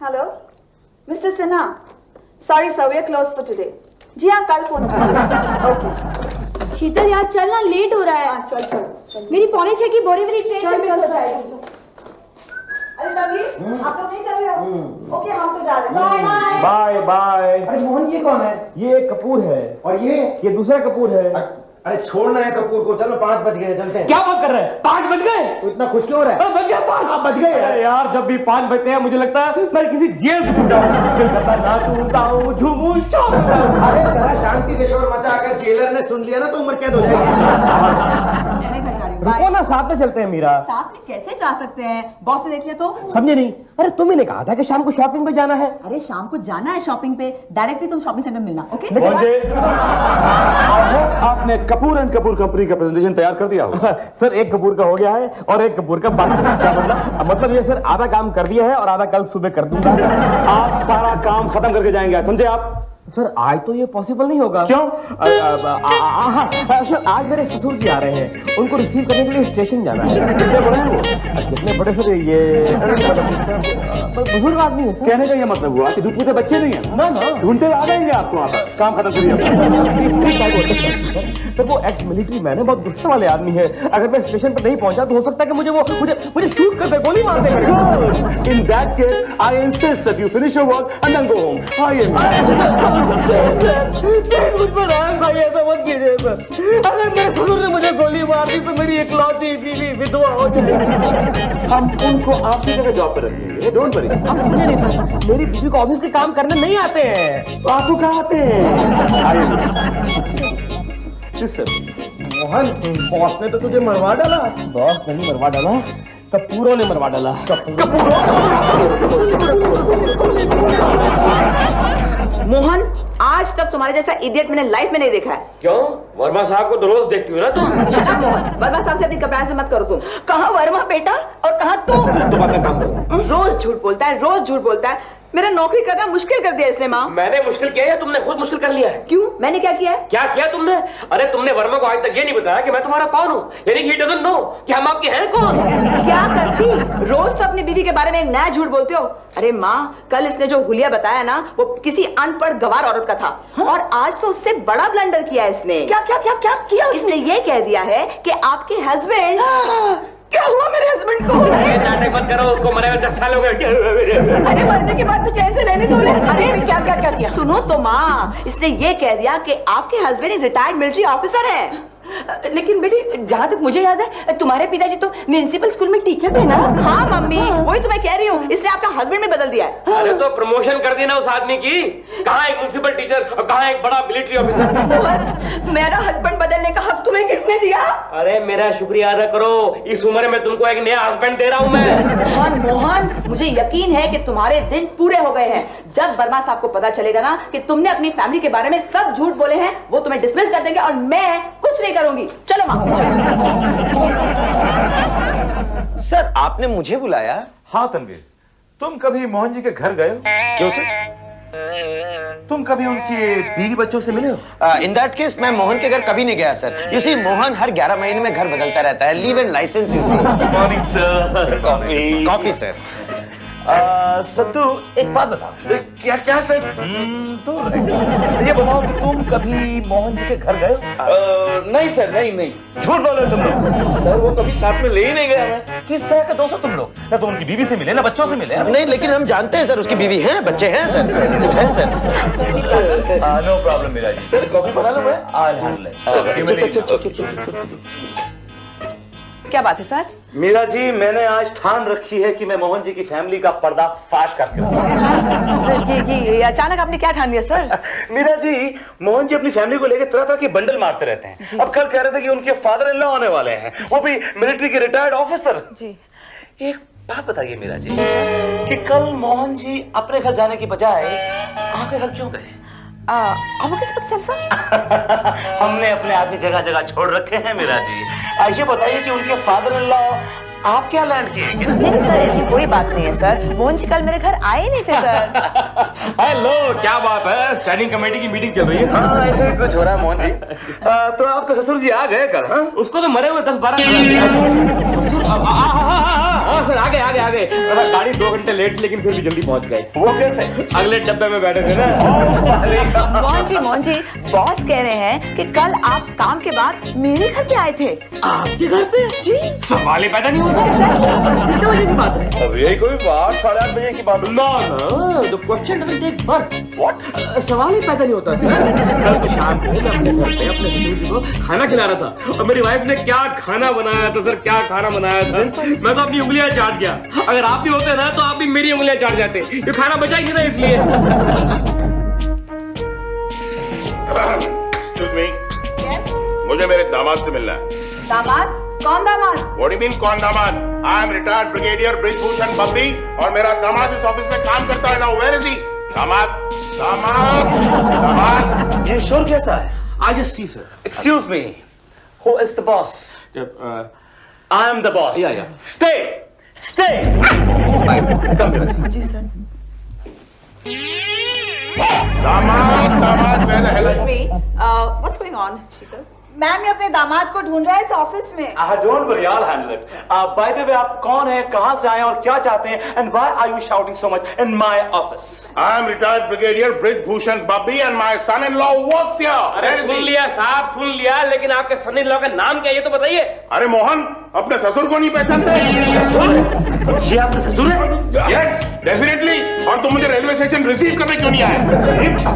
Hello mister Sinha, sorry sir we are close for today. जी हाँ, कल फोन कीजिए। ओके। शीतल यार चल ना, लेट हो रहा है। हाँ चल चल। मेरी 5:45 की बोरीवली ट्रेन चल मिस चल हो चल। जाएगी। अरे तभी आप लोग नहीं चल रहे हो? ओके हम तो जा रहे हैं। Bye bye bye. अरे मोहन, ये कौन है? ये एक कपूर है और ये दूसरा कपूर है। अरे छोड़ना है कपूर को, चलो 5 बज गए, चलते हैं। क्या बात कर रहे हैं? 5 बज गए? तो इतना खुश क्यों हो रहा है? बज गया 5। आप बज गए यार। यार जब भी 5 बजते हैं मुझे लगता है मैं किसी जेल से छूटा हूं। दिल करता नाचूं गाऊं झूमूं शोर करूं। अरे जरा शांति से शोर मचा, अगर जेलर ने सुन लिया ना तो उम्र कैद हो जाएगी। मैं घर जा रही हूँ। रुको ना, साथ में चलते हैं मीरा। साथ में कैसे जा सकते हैं? बॉस ने देख लिया तो? समझे नहीं? अरे तुम्ही ने कहा था कि शाम को शॉपिंग पे जाना है। अरे शाम को जाना है शॉपिंग पे, डायरेक्टली तुम शॉपिंग सेंटर मिलना। ओके? आपने कपूर एंड कपूर कंपनी का प्रेजेंटेशन तैयार कर दिया होगा। सर एक कपूर का हो गया है और एक कपूर का बाकी। क्या मतलब? मतलब ये सर आधा काम कर दिया है और आधा कल सुबह कर दूंगा। आप सारा काम खत्म करके जाएंगे, समझे आप? सर आज तो ये पॉसिबल नहीं होगा। क्यों? सर आज मेरे ससुर जी आ रहे हैं, उनको रिसीव करने के लिए स्टेशन जाना है। कितने बड़े हैं वो? कितने बड़े सर? ये बुजुर्ग आदमी है सर। कहने का ये मतलब हुआ कि दूध पीते बच्चे नहीं है ना ना। ढूंढते हुए आ जाएंगे आपको वहाँ पर। काम खत्म करिए। सर वो एक्स मिलिट्री मैन है, बहुत गुस्से वाले आदमी है। अगर मैं स्टेशन पर नहीं पहुंचा तो हो सकता है कि मुझे शूट कर दे, गोली मार दे। In that case, I insist that you finish your work and then go home. मुझ पर रहम भाई, ऐसा मत कीजिए सर। अगर मेरे ससुर ने मुझे गोली मार दी तो मेरी इकलौती बीवी विधवा हो जाएगी। हम उनको आपकी जगह जॉब पर रखेंगे, डोंट वरी। आप समझे नहीं सर, मेरी बीवी को ऑफिस के काम करने नहीं आते हैं। तो आपको कहाँ आते हैं? मोहन, बॉस ने तो तुझे मरवा डाला। बॉस नहीं मरवा डाला, कपूरों ने मरवा डाला। मोहन, आज तक तुम्हारे जैसा इडियट मैंने लाइफ में नहीं देखा है। क्यों? वर्मा साहब को तो रोज देखती हो ना तुम। शट अप मोहन, वर्मा साहब से अपनी घबराहट से मत करो तुम। कहाँ वर्मा बेटा और कहाँ तू? तुम अपना काम करो। रोज झूठ बोलता है, रोज झूठ बोलता है। मेरा नौकरी करना मुश्किल कर दिया इसने माँ। मैंने मुश्किल किया या तुमने खुद मुश्किल कर लिया है? क्यों? मैंने क्या किया है? क्या किया तुमने? अरे तुमने वर्मा को आज तक ये नहीं बताया कि मैं तुम्हारा कौन हूँ, यानी कि he doesn't know कि हम आपके हैं कौन। क्या करती? रोज तो अपनी बीवी के बारे में एक नया झूठ बोलते हो। अरे माँ, कल इसने जो हुलिया बताया ना, वो किसी अनपढ़ गवार औरत का था। हाँ? और आज तो उससे बड़ा ब्लंडर किया इसने। क्या क्या क्या क्या किया? इसने ये कह दिया है कि आपके हस्बैंड क्या हुआ मेरे हस्बैंड को? अरे नाटक मत करो, उसको मरे हुए 10 साल हो गए। अरे मरने के बाद तो चैन से रहने दो। अरे क्या क्या क्या किया? सुनो तो माँ, इसने ये कह दिया कि आपके हस्बैंड एक रिटायर्ड मिलिट्री ऑफिसर है। लेकिन बेटी, जहाँ तक मुझे याद है तुम्हारे पिताजी तो म्युनिसिपल स्कूल में टीचर थे ना? हाँ मम्मी, वही तो मैं कह रही हूँ, इसने आपका हस्बैंड में बदल दिया है। अरे तो प्रमोशन कर दी ना उस आदमी की। कहाँ एक म्युनिसिपल टीचर और कहाँ एक बड़ा मिलिट्री ऑफिसर। मेरा हस्बैंड बदलने का हक तुम्हें किसने दिया? अरे मेरा शुक्रिया अदा करो, इस उम्र में तुमको एक नया हस्बैंड दे रहा हूँ मैं। मोहन मोहन, मुझे यकीन है कि तुम्हारे दिन पूरे हो गए हैं। जब वर्मा साहब को पता चलेगा ना कि तुमने अपनी फैमिली के बारे में सब झूठ बोले हैं, वो तुम्हें डिसमिस कर देंगे और मैं कुछ नहीं करूंगी। चलो माँ, सर आपने मुझे बुलाया? हाँ तनवीर, तुम कभी मोहन जी के घर गए हो? क्यों सर? तुम कभी उनके बीवी बच्चों से मिले हो? इन दैट केस मैं मोहन के घर कभी नहीं गया सर। यू सी, मोहन हर 11 महीने में घर बदलता रहता है। Leave and licence. You see. Morning sir. Coffee sir. Sattu, एक बात बता। क्या क्या सर? तो ये बताओ कि तुम कभी मोहन जी के घर गए हो? नहीं सर, नहीं। झूठ बोलो तुम लोग। सर वो कभी साथ में ले ही नहीं गया मैं। किस तरह के दोस्त हो तुम लोग? ना तो उनकी बीवी से मिले ना बच्चों से मिले। नहीं, लेकिन हम जानते हैं सर, उसकी बीवी हैं, बच्चे हैं सर। हैं सर। नो प्रॉब्लम मेरा जी। सर कॉफी बना लो मैं। क्या बात है सर? मीरा जी, मैंने आज ठान रखी है कि मैं मोहन जी की फैमिली का पर्दा फाश करके रहूंगा। ये अचानक आपने क्या ठान लिया सर? मीरा जी, मोहन जी अपनी फैमिली को लेकर तरह तरह के बंडल मारते रहते हैं। अब कल कह रहे थे कि उनके फादर इन लॉ आने वाले हैं, वो भी मिलिट्री के रिटायर्ड ऑफिसर। जी। एक बात बताइए मीरा जी, कि कल मोहन जी अपने घर जाने की बजाय आपके घर क्यों गए? आपको किस पता चल सर? हमने अपने आदमी जगह जगह छोड़ रखे हैं मीरा जी। ये बताइए कि उनके फादर इन लॉ आप क्या लैंड किए क्या? नहीं सर, ऐसी कोई बात नहीं है सर। मोहन जी कल मेरे घर आए नहीं थे सर। हेलो, क्या बात है? स्टैंडिंग कमेटी की मीटिंग चल रही है। हाँ, ऐसे ही कुछ हो रहा है मोहन जी। तो आपके ससुर जी आ गए कल? हाँ, उसको तो मरे हुए 10-12 ससुर हाँ सर, आ गए। गाड़ी 2 घंटे लेट, लेकिन फिर भी जल्दी पहुंच गए। वो कैसे? अगले डब्बे में बैठे थे ना। मोहन जी, बॉस कह रहे हैं कि कल आप काम के बाद मेरे घर पे आए थे। आपके घर पे? जी। सवाल ही पैदा नहीं होता। कितने बजे की बात है? अब यही कोई 8-8:30 बजे की बात। No, the question doesn't take birth. What? सवाल ही पैदा नहीं होता सर। कल तो शाम को मैं अपने घर पे अपने ससुर जी को खाना खिला रहा था और मेरी वाइफ ने क्या खाना बनाया था सर, क्या खाना बनाया था। मैं तो अपनी उंगलियां चाट गया। अगर आप भी होते ना तो आप भी मेरी उंगलियां चाट जाते। ये खाना बचा ही नहीं ना इसलिए। Excuse me, मुझे मेरे दामाद से मिलना है। दामाद? कौन दामाद? What do you mean कौन दामाद? I am retired brigadier Brijbhushan Babbi और मेरा दामाद इस ऑफिस में काम करता है ना। Where is he? दामाद। ये शोर कैसा है? I just see sir. Excuse me, who is the boss? I am the boss. Yeah. Stay. Come here. जी सर। दामाद where the hell is he? What's going on, Sheetal? Ma'am ये अपने दामाद को ढूंढ रहा है इस ऑफिस में। Don't worry, I'll handle it. By the way, आप कौन हैं, कहाँ से आए और क्या चाहते हैं? And why are you shouting so much in my office? I am retired brigadier Brijbhushan Baby and my son-in-law works here. अरे Where is सुन he? लिया साहब, सुन लिया, लेकिन आपके सन इन लॉ का नाम क्या है ये तो बताइए। अरे मोहन, अपने ससुर को नहीं पहचानते? ससुर? ये आपका ससुर है? Yes, definitely. और तुम मुझे रेलवे स्टेशन रिसीव करने क्यों नहीं आए?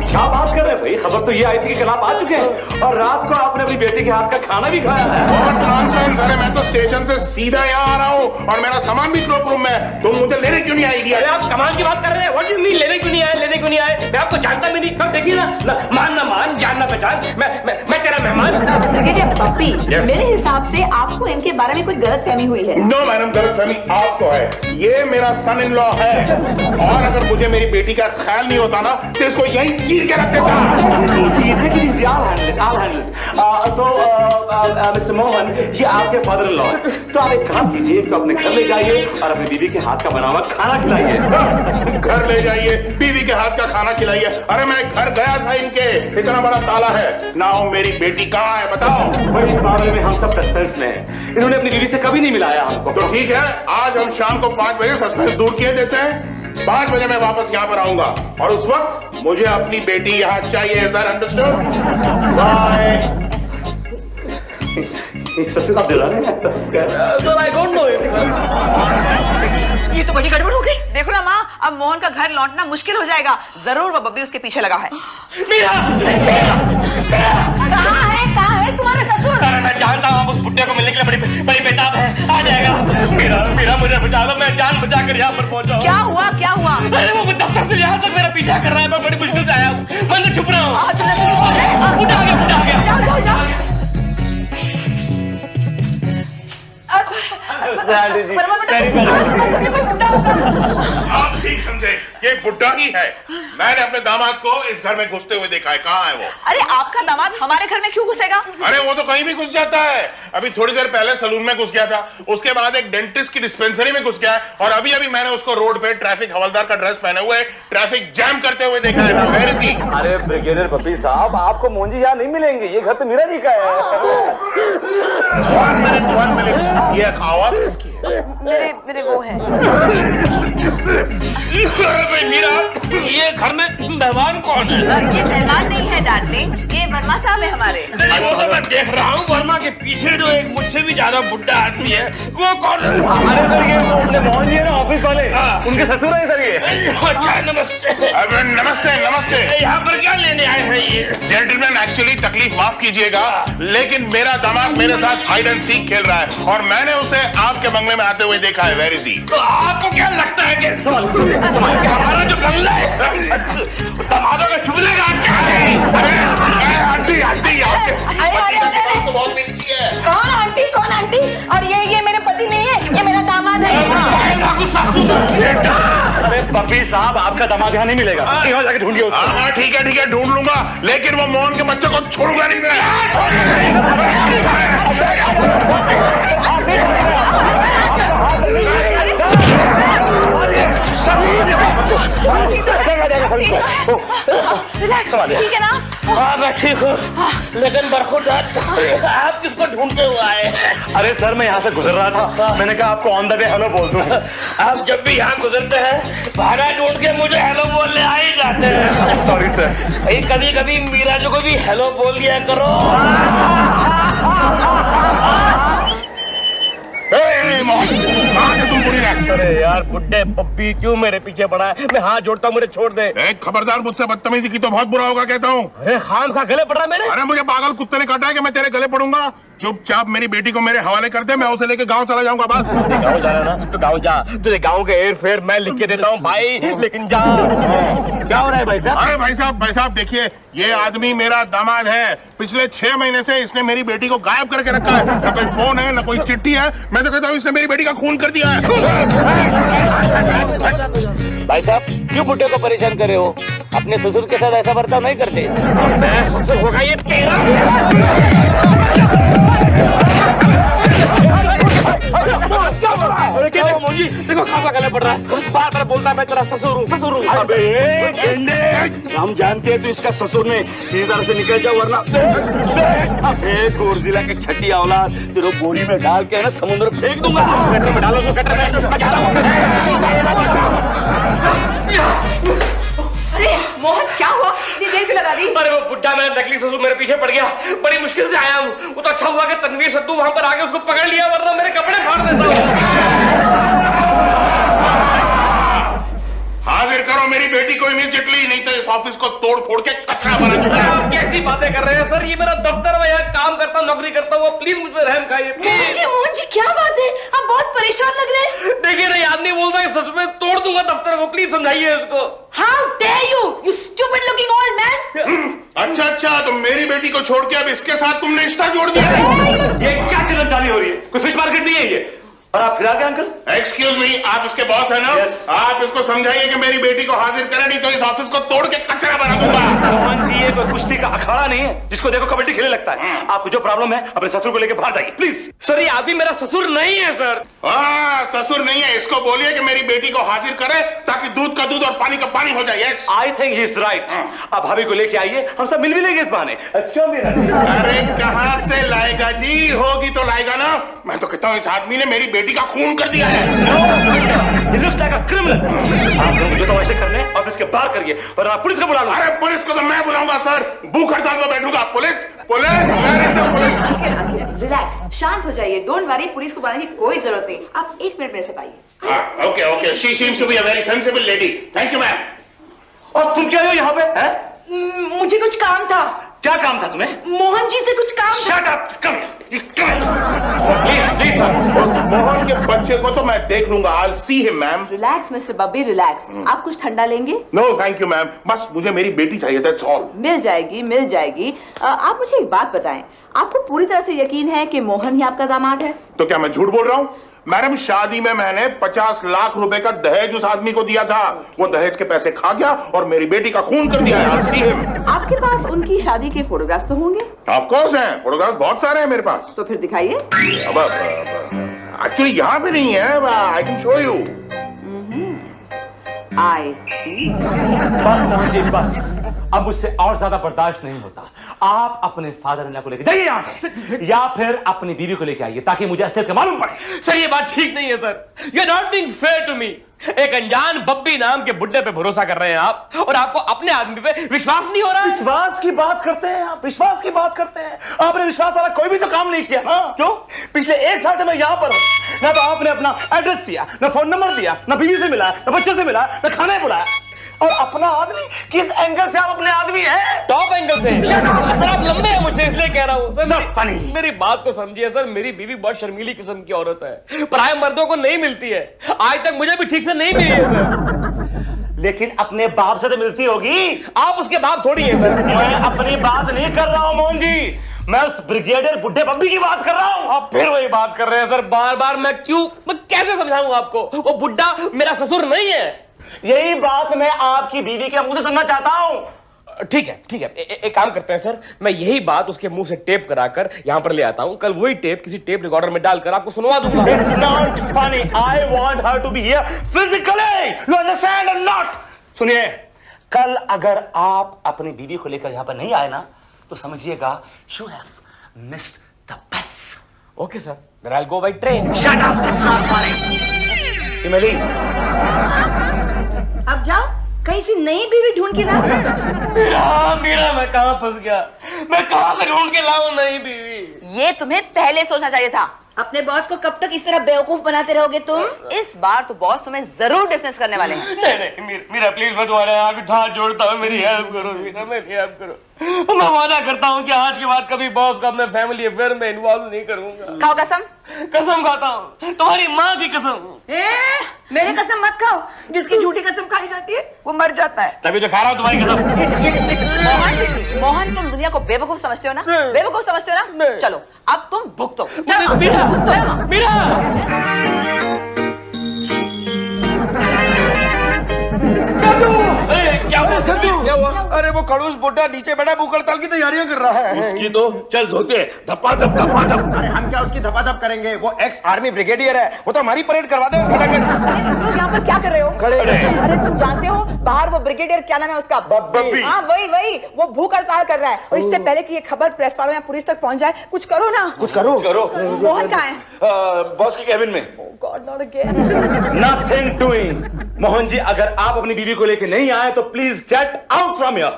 क्या बात कर रहे हैं भाई? खबर तो ये आई थी कि कल आप आ चुके हैं और रात को आपने अपनी बेटी के हाथ का खाना भी खाया है। What nonsense! अरे मैं तो स्टेशन से सीधा यहाँ आ रहा हूँ और मेरा सामान भी क्लोक रूम में है। तुम मुझे लेने क्यों नहीं आई अरे इंडिया? आप कमाल की बात कर रहे हैं। What do you mean लेने क्यों नहीं आए? मैं आपको जानता भी नहीं। कब देखिए ना, मान ना मान, जान ना पहचान, मैं तेरा मेहमान। Brigadier Baby, Yes. मेरे हिसाब से आपको इनके बारे में कुछ गलतफहमी हुई है। नो मैडम, गलतफहमी आपको है। ये मेरा सन इन लॉ है और अगर मुझे मेरी बेटी का ख्याल नहीं होता ना तो इसको यहीं चीर के रख देता। I'll handle it. तो मिस्टर मोहन, ये आपके फादर इन लॉ है। तो आप एक काम कीजिए कि अपने घर ले जाइए और अपनी बीवी के हाथ का बना हुआ खाना खिलाइए। घर ले जाइए, बीवी के हाथ का खाना खिलाइए। अरे मैं घर गया था इनके, इतना बड़ा ताला है ना। मेरी बेटी कहाँ है बताओ? भाई इस मामले में हम सब सस्पेंस में हैं। इन्होंने अपनी बीवी से कभी नहीं मिलाया हमको। तो ठीक है, आज हम शाम को 5 बजे सस्पेंस दूर किए देते हैं। 5 बजे मैं वापस यहाँ पर आऊंगा और उस वक्त मुझे अपनी बेटी यहाँ चाहिए। Is that understood? बाय। सस्ते साहब दिला रहे हैं। Sir, I don't know it. ये तो बड़ी गड़बड़ हो गई। देखो ना माँ, अब मोहन का घर लौटना मुश्किल हो जाएगा। जरूर वो बब्बी उसके पीछे लगा है। कहाँ है तुम्हारे ससुर? मैं जानता हूँ आप उस बुढ़िया को मिलने के लिए बड़ी बेताब है। आ जाएगा। मेरा मुझे बचा लो, मैं जान बचा कर यहाँ पर पहुँचा हूँ। क्या हुआ? अरे वो दफ्तर से यहाँ तक मेरा पीछा कर रहा है। मैं बड़ी मुश्किल से आया हूँ। मैं तो चुप रहा हूँ। बुढ़ा आ गया। जाओ। आप ठीक समझे, ये बुड्ढा ही है। मैंने अपने दामाद को इस घर में घुसते हुए देखा है। कहाँ है वो? अरे आपका दामाद हमारे घर में क्यों घुसेगा? अरे वो तो कहीं भी घुस जाता है। अभी थोड़ी देर पहले सलून में घुस गया था, उसके बाद एक डेंटिस्ट की डिस्पेंसरी में घुस गया है और अभी मैंने उसको रोड पे ट्रैफिक हवलदार का ड्रेस पहने हुए ट्रैफिक जैम करते हुए देखा है। Where is he? अरे ब्रिगेडियर बब्बी साहब, आपको मोंजी यहाँ नहीं मिलेंगे। ये घर तो मीरा जी का है। One minute, ये आवाज किसकी है? मेरे वो है। मीरा, ये घर में मेहमान कौन है? ये मेहमान नहीं है डार्लिंग, ये वर्मा साहब है हमारे। वो तो मैं देख रहा हूँ। वर्मा के पीछे जो एक मुझसे भी ज्यादा बुढ़ा आदमी है, वो कौन है? अरे सर, ये वो अपने मोहन जी है ना, ऑफिस वाले। उनके ससुर है सर ये। अच्छा, नमस्ते। अबे नमस्ते। यहाँ पर क्या लेने आए हैं ये? जेंटलमैन, एक्चुअली तकलीफ माफ कीजिएगा, लेकिन मेरा दामाद मेरे साथ हाइड एंड सीक खेल रहा है और मैंने उसे आपके बंगले में आते हुए देखा है। Where is he? तो आपको क्या लगता है कि हमारा जो बंगला है दामादों का चुभने का क्या है? आंटी अरे तो बहुत मिर्ची है। कौन आंटी? और ये मेरे पति नहीं है, ये मेरा दामाद है। अरे बब्बी साहब, आपका दामाद यहाँ नहीं मिलेगा। यहाँ जाके ढूंढिए उसको। हाँ ठीक है, ढूंढ लूंगा, लेकिन वो मोहन के बच्चे को छोड़ूंगा नहीं मैं। अरे रिलैक्स ठीक है ना? हाँ मैं ठीक हूँ, लेकिन बरखुरदार आप किसको ढूंढते हुए आए? अरे सर मैं यहाँ से गुजर रहा था, मैंने कहा आपको ऑन द वे हेलो बोल दूं। आप जब भी यहाँ गुजरते हैं भाड़ा ढूंढ के मुझे हेलो बोलने आ ही जाते हैं। Sorry sir. कभी कभी मीरा जो को भी हेलो बोल दिया करो। तुम बुरी रहे। अरे यार बुड्ढे पप्पी क्यों मेरे पीछे पड़ा है? मैं हाथ जोड़ता हूँ, मुझे छोड़ दे। खबरदार मुझसे बदतमीजी की तो बहुत बुरा होगा कहता हूँ। अरे खाम खा गले पड़ रहा है मेरे। अरे मुझे पागल कुत्ते ने काटा है कि मैं तेरे गले पड़ूंगा। चुपचाप मेरी बेटी को मेरे हवाले कर दे, मैं उसे लेके गांव चला जाऊंगा बस। गाँव जा रहा ना तो गाँव जा, तुझे गाँव के एयर फेयर मैं लिख के देता हूँ भाई, लेकिन जा। क्या हो रहा है भाई साहब? अरे भाई साहब देखिए, ये आदमी मेरा दामाद है। पिछले 6 महीने से इसने मेरी बेटी को गायब करके रखा है। न कोई फोन है, न कोई चिट्ठी है। मैं तो कहता हूँ इसने मेरी बेटी का खून कर दिया है। भाई साहब क्यों बुड्ढे को परेशान कर रहे हो? अपने ससुर के साथ ऐसा बर्ताव नहीं करते। मैं ससुर होगा ये तेरा। अरे क्या हुआ मोजी? देखो खासा गले पड़ रहा है, बार बार बोलता है मैं तेरा ससुर हूँ, ससुर हूँ। अबे हम जानते हैं तू इसका ससुर ने, इधर से निकल जाओ वरना। अबे गोरजिला के छठी औलाद, तेरे बोरी में डाल के ना समुद्र में फेंक दूंगा। कटर में डालो, कटर में। अरे मोहन क्या हुआ? इतनी देर क्यों लगा दी? अरे वो बुड्ढा मेरा नकली ससुर मेरे पीछे पड़ गया, बड़ी मुश्किल से आया हूँ। वो तो अच्छा हुआ कि तनवीर सद्दू वहां पर आके उसको पकड़ लिया, वरना मेरे कपड़े फाड़ देता। हाजिर करो मेरी बेटी को इमीडिएटली, नहीं तो इस ऑफिस को तोड़ फोड़ के कचरा बना दूंगा। आप कैसी बातें कर रहे हैं सर? ये मेरा दफ्तर, मैं यहाँ काम करता हूँ, नौकरी करता हूँ। प्लीज मुझ पर रहम खाइए। मोहन जी क्या बात है? आप बहुत परेशान लग रहे हैं। देखिए ना, याद नहीं बोल रहा है, सच में तोड़ दूंगा दफ्तर को। प्लीज समझाइए इसको। How dare you, you stupid looking old man! अच्छा, तो मेरी बेटी को छोड़ के अब इसके साथ तुमने रिश्ता जोड़ दिया। ये क्या चिल्लाचाली हो रही है? कोई फिश मार्केट नहीं है ये? और आप फिर आ गए अंकल? एक्सक्यूज मी, आप इसके बॉस है ना? Yes. आप इसको समझाइए कि मेरी बेटी को हाजिर करे, नहीं तो इस ऑफिस को तोड़ के कचरा बना दूंगा। मोहन जी ये कोई कुश्ती का अखाड़ा नहीं है जिसको देखो कबड्डी खेलने लगता है। आपको जो प्रॉब्लम है अपने ससुर को लेकर बाहर जाइए प्लीज। सर ये आप भी मेरा ससुर नहीं है सर। हाँ, ससुर नहीं है, इसको बोलिए कि मेरी बेटी को हाजिर करे ताकि दूध का दूध और पानी का पानी हो जाए। Yes, I think he is right. आप भाभी को लेके आइए, हम सब मिल भी लेंगे इस बहाने। क्यों मेरा? अरे कहाँ से लाएगा जी? होगी तो लाएगा ना। मैं तो कहता हूँ इस आदमी ने मेरी बेटी का खून कर दिया है। He looks like a criminal। आप लोग जो तो ऐसे करने ऑफिस के बाहर करिए, वरना पुलिस को बुला लो। अरे पुलिस को तो मैं बुलाऊंगा सर, भूख हड़ताल पर बैठूंगा। Police police where is the police? Uncle relax, शांत हो जाइए। डोंट वरी, पुलिस को बुलाने की कोई जरूरत नहीं। आप 1 मिनट मेरे साथ आइए। Okay, she seems to be a very sensible lady. Thank you, ma'am. और तुम क्या हो यहाँ पे? हैं? मुझे कुछ काम था। क्या काम था तुम्हें? मोहन जी से कुछ काम था। Shut up! Come here. Please, sir. उस मोहन के बच्चे को तो मैं देख लूंगा। I'll see him, ma'am. Relax mister Babbi, relax. आप कुछ ठंडा लेंगे? No, thank you, ma'am. बस मुझे मेरी बेटी चाहिए, that's all. मिल जाएगी, मिल जाएगी। आप मुझे एक बात बताएं, आपको पूरी तरह से यकीन है कि मोहन ही आपका दामाद है? तो क्या मैं झूठ बोल रहा हूँ? मैडम, शादी में मैंने 50 लाख रुपए का दहेज उस आदमी को दिया था। वो दहेज के पैसे खा गया और मेरी बेटी का खून कर दिया है। I'll see him. आपके पास उनकी शादी के फोटोग्राफ्स तो होंगे? Of course हैं, फोटोग्राफ बहुत सारे हैं मेरे पास। तो फिर दिखाइए। अब एक्चुअली यहाँ पे नहीं है, I can show you. I see। बस मोहन जी बस, अब मुझसे और ज्यादा बर्दाश्त नहीं होता। आप अपने फादर इन लॉ को लेकर जाइए यहाँ से, या फिर अपनी बीवी को लेकर आइए ताकि मुझे असलियत का मालूम पड़े। सर ये बात ठीक नहीं है sir. You are not being fair to me. एक अनजान बब्बी नाम के बुड्ढे पे भरोसा कर रहे हैं आप, और आपको अपने आदमी पे विश्वास नहीं हो रहा है। विश्वास की बात करते हैं आप, विश्वास की बात करते हैं। आपने विश्वास वाला कोई भी तो काम नहीं किया। हाँ क्यों? पिछले 1 साल से मैं यहाँ पर हूँ, ना तो आपने अपना एड्रेस दिया, ना फोन नंबर दिया, ना बीवी से मिला, ना बच्चे से मिला, ना खाने बुलाया। और अपना आदमी, किस एंगल से आप अपने आदमी हैं? टॉप एंगल से। सर आप लंबे हैं मुझसे इसलिए कह रहा हूँ सर। फनी। मेरी बात को समझिए सर, मेरी बीवी बहुत शर्मीली किस्म की औरत है, पराये मर्दों को नहीं मिलती है। आज तक मुझे भी ठीक से नहीं मिली है सर। लेकिन अपने बाप से तो मिलती होगी। आप उसके बाप थोड़ी है सर। मैं अपनी बात नहीं कर रहा हूँ मोहन जी, मैं उस ब्रिगेडियर बुड्ढे बब्बी की बात कर रहा हूँ। आप फिर वही बात कर रहे हैं सर, बार बार। मैं कैसे समझाऊं आपको? वो बुड्ढा मेरा ससुर नहीं है। यही बात मैं आपकी बीवी के मुंह से सुनना चाहता हूं। ठीक है। एक काम करते हैं सर, मैं यही बात उसके मुंह से टेप कराकर यहां पर ले आता हूं। कल वही टेप किसी टेप रिकॉर्डर में डालकर आपको सुनवा दूंगा। It's not funny. I want her to be here physically. You understand or not? सुनिए, कल अगर आप अपनी बीवी को लेकर यहां पर नहीं आए ना तो समझिएगा you have missed the bus. Okay sir, then I go by train. Shut up, it's not funny. Imli, अब जाओ, कहीं से नई बीवी ढूंढ के लाओ। मीरा मैं कहां फंस गया? मैं कहां से ढूंढ के लाऊं नई बीवी? ये तुम्हें पहले सोचना चाहिए था। अपने बॉस को कब तक इस तरह बेवकूफ बनाते रहोगे तुम? इस बार तो बॉस तुम्हें जरूर डिसमिस करने वाले हैं। नहीं, मीरा प्लीज, मैं तुम्हारे आगे हाथ जोड़ता हूँ, मेरी हेल्प करो मीरा, मेरी हेल्प करो। मैं वादा करता हूँ कि आज के बाद कभी बॉस को अपने फैमिली अफेयर में इन्वॉल्व नहीं करूंगा। खाओ कसम। कसम खाता हूँ, तुम्हारी माँ की कसम। मेरे कसम मत खाओ, जिसकी झूठी कसम खाई जाती है वो मर जाता है। तभी तो खा रहा हूँ तुम्हारी कसम। मोहन, तुम दुनिया को बेवकूफ समझते हो ना? बेवकूफ समझते हो ना? चलो अब तुम भुगतो। मीरा, क्या हुआ? अरे वो खड़ूस बुड्ढा नीचे बैठा भूख हड़ताल की तैयारियां कर रहा है। उसकी तो चल धोते धप्पा-धप। अरे हम क्या उसकी धपाधप करेंगे? वो एक्स आर्मी ब्रिगेडियर है, वो तो हमारी परेड करवा देगा खड़ा कर। अरे तुम लोग यहाँ पर क्या कर रहे हो? खड़े। अरे तुम जानते हो बाहर वो ब्रिगेडियर, क्या नाम है उसका? बब्बी। हाँ वही वो भूख हड़ताल कर रहा है। और इससे पहले कि ये खबर प्रेस वालों या पुलिस तक पहुंच जाए, कुछ करो ना। कुछ करो। मोहन कहाँ है? बॉस की कैबिन में। God not again. Nothing doing. Mohan ji, अगर आप अपनी बीवी को लेकर नहीं आए तो please get out from here.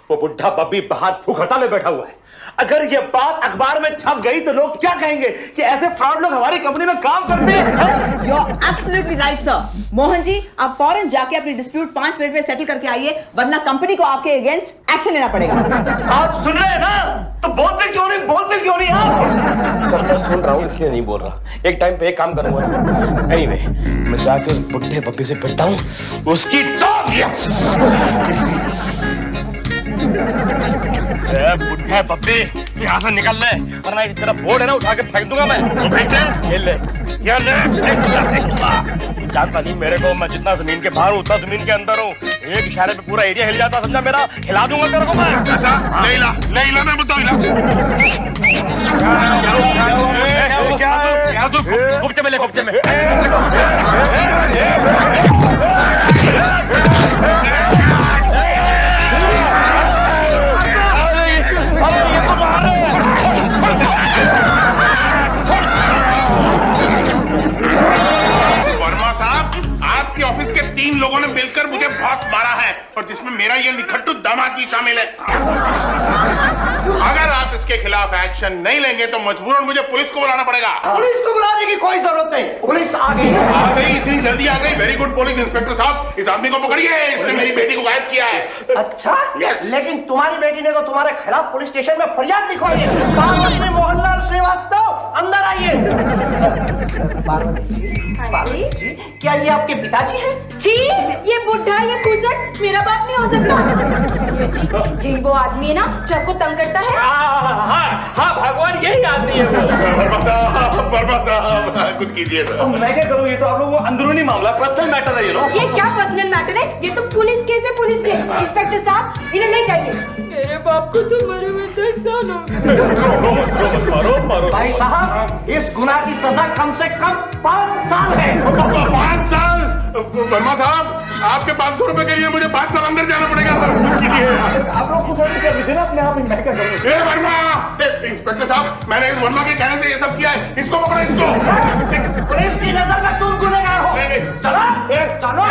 वो बुढ़ा बब्बी बाहर भूख हड़ताल में बैठा हुआ है। अगर ये बात अखबार में छप गई तो लोग क्या कहेंगे कि ऐसे फ्रॉड लोग हमारी कंपनी में काम करते हैं। You are absolutely right sir. Mohan ji, आप फौरन जाके अपनी डिस्प्यूट 5 मिनट में सेटल करके आइए, वरना कंपनी को आपके अगेंस्ट एक्शन लेना पड़ेगा। आप सुन रहे हैं ना? तो बोलते क्यों नहीं आप? सर मैं सुन रहा हूँ इसलिए नहीं बोल रहा। एक टाइम पे एक काम करूंगा। एनीवे, मैं जाके उस बुढ़े बब्बी से पिटता हूँ, उसकी बुढ़े बब्बी यहाँ से निकल ले, वरना इस तरह बोर्ड है ना उठा के फेंक दूंगा मैं। ये ले, ये ले, जानता नहीं मेरे को, मैं जितना जमीन के बाहर हूँ उतना जमीन के अंदर हूँ। एक इशारे पे पूरा एरिया हिल जाता, समझा मेरा? हिला दूंगा तेरे को मैं। ऐसा नहीं ला मैं बताऊँ क्या तू गुप्ते में ले, गुप्ते में। वर्मा साहब, आपके ऑफिस के 3 लोगों ने मिलकर मुझे बहुत मारा है, और जिसमें मेरा ये निखट्टू दामाद भी शामिल है। अगर आप इसके खिलाफ एक्शन नहीं लेंगे तो मजबूरन मुझे पुलिस को बुलाना पड़ेगा। पुलिस को बुलाने की कोई जरूरत नहीं, पुलिस आ गई। इतनी जल्दी आ गई? वेरी गुड पुलिस इंस्पेक्टर साहब, इस आदमी को पकड़िए, इसने मेरी बेटी को गायब किया है। अच्छा, Yes. लेकिन तुम्हारी बेटी ने तो तुम्हारे खिलाफ पुलिस स्टेशन में फरियाद लिखवाई है। पार्वती मोहनलाल श्रीवास्तव, अंदर आइए। पार्वती जी, क्या ये आपके पिताजी हैं? जी, ये बुढ़ा, ये कुजट मेरा बाप नहीं हो सकता। ये वो आदमी है ना जो आपको तंग करता है। हाँ भगवान, यही आदमी है वो। वर्मा साहब कुछ कीजिए सर। मैं क्या करूँ? ये तो आप लोग वो अंदरूनी मामला, पर्सनल मैटर है ये लोग। ये क्या पर्सनल मैटर है? ये तो पुलिस केस है, पुलिस केस। इंस्पेक्टर साहब, इन्हें ले जाइए। मेरे बाप को तो मरे हुए 10 साल हो गए। भाई साहब, इस गुनाह की सजा कम से कम 5 साल है। 5 साल? वर्मा साहब, आपके 500 रुपए के लिए मुझे 5 साल अंदर जाना पड़ेगा। कुछ कीजिए। आप लोग कुछ कर रहे थे ना अपने आप ही, मैं क्या करूँ? वर्मा, इंस्पेक्टर साहब, मैंने इस वर्मा के कहने से ये सब किया है। इसको पकड़ो, इसको। पुलिस की नजर में तुम गुनहगार हो। चलो चलो।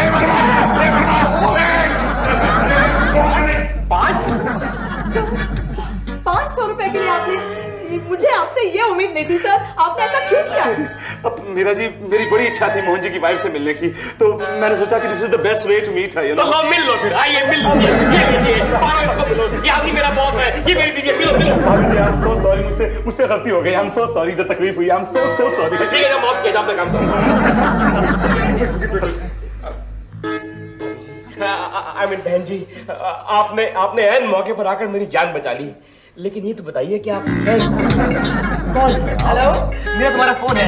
500 रुपए के लिए आपने, मुझे आपसे ये उम्मीद नहीं थी सर। आपने ऐसा क्यों किया? अब मीरा जी, मेरी बड़ी इच्छा थी मोहन जी की वाइफ से मिलने की, तो मैंने सोचा कि this is the best way to meet her, you know. तो मिल लो फिर, आइए मिल लो। ये इसको मिलो, ये आदमी मेरा बॉस है, ये मेरी बीवी है, मिलो। भाभी जी, आई एम सो सॉरी, मुझसे गलती हो गई। आई एम सो सॉरी, जो तकलीफ हुई, आई एम सो सॉरी। ठीक है ना बॉस, किया अपना काम करो। आई मीन बहन जी, आपने ऐन मौके पर आकर मेरी जान बचा ली, लेकिन ये तो बताइए कि आप हैं कौन? हेलो, मेरा तुम्हारा फोन है।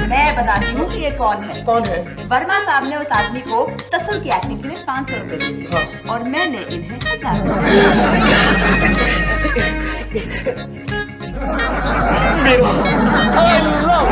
मैं बताती हूँ कि ये कौन है। कौन है? वर्मा साहब ने उस आदमी को ससुर की एक्टिंग के लिए 500 रुपए दिए, और मैंने इन्हें 1000 I love